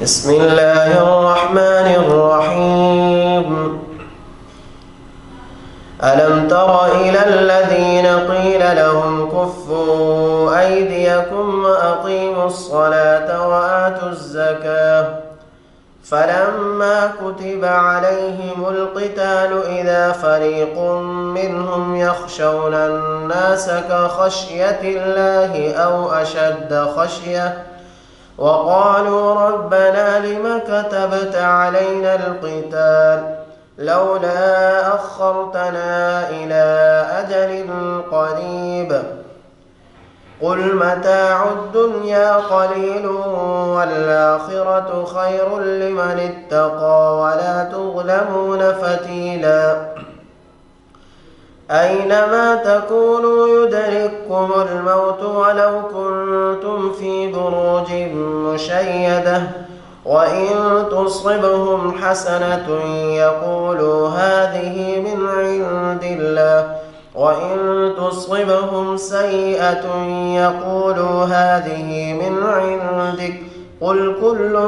بسم الله الرحمن الرحيم. ألم تر إلى الذين قيل لهم كفوا أيديكم وأقيموا الصلاة وآتوا الزكاة فلما كتب عليهم القتال إذا فريق منهم يخشون الناس كخشية الله أو أشد خشية وقالوا ربنا لم كتبت علينا القتال لولا أخرتنا إلى أجل قريب قل متاع الدنيا قليل والآخرة خير لمن اتقى ولا تظلمون فتيلا أينما تكونوا يدرككم الموت ولو كنتم في بروج مشيدة وإن تصبهم حسنة يقولوا هذه من عند الله وإن تصبهم سيئة يقولوا هذه من عندك قل كل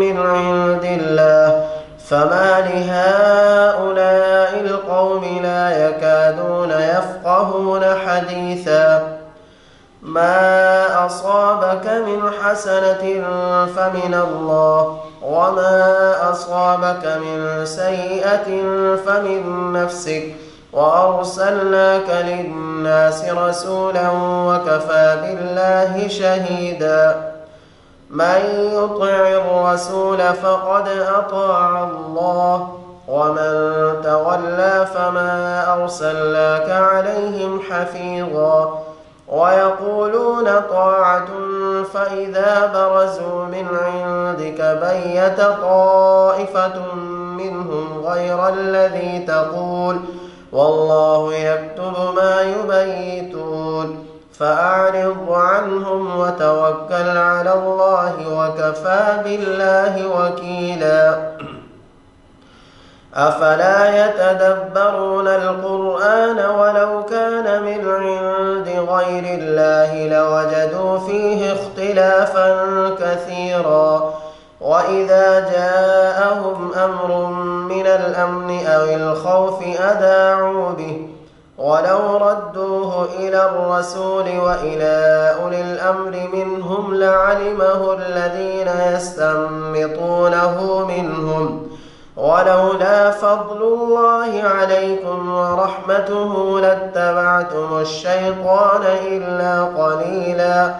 من عند الله فما لهؤلاء القوم لا يكادون يفقهون حديثا ما أصابك من حسنة فمن الله وما أصابك من سيئة فمن نفسك وأرسلناك للناس رسولا وكفى بالله شهيدا من يطع الرسول فقد أطاع الله ومن تولى فما أرسلناك عليهم حفيظا ويقولون طاعة فإذا برزوا من عندك بيت طائفة منهم غير الذي تقول والله يكتب ما يبيتون فأعرض عنهم وتوكل على الله وكفى بالله وكيلا أفلا يتدبرون القرآن ولو كان من عند غير الله لوجدوا فيه اختلافا كثيرا وإذا جاءهم أمر من الأمن أو الخوف أذاعوا به ولو ردوه إلى الرسول وإلى أولي الأمر منهم لعلمه الذين يستنبطونه منهم ولولا فضل الله عليكم ورحمته لاتبعتم الشيطان إلا قليلا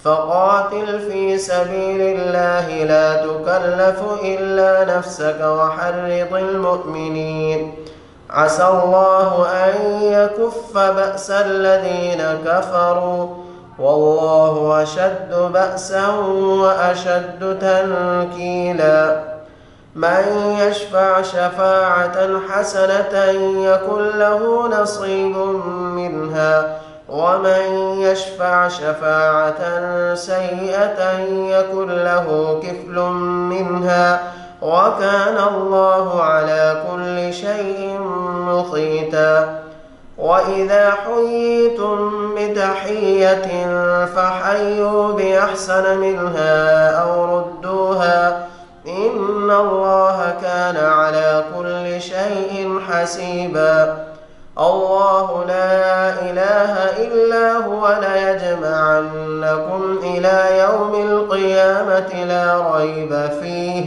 فقاتل في سبيل الله لا تكلف إلا نفسك وحرض المؤمنين عسى الله أن يكف بأس الذين كفروا والله أشد بأسا وأشد تنكيلا من يشفع شفاعة حسنة يكن له نصيب منها ومن يشفع شفاعة سيئة يكن له كفل منها وكان الله على كل شيء مقيتا وإذا حييتم بتحية فحيوا بأحسن منها أو ردوها إن الله كان على كل شيء حسيبا الله لا إله إلا هو ليجمعنكم إلى يوم القيامة لا ريب فيه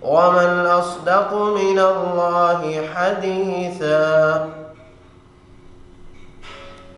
ومن أصدق من الله حديثا.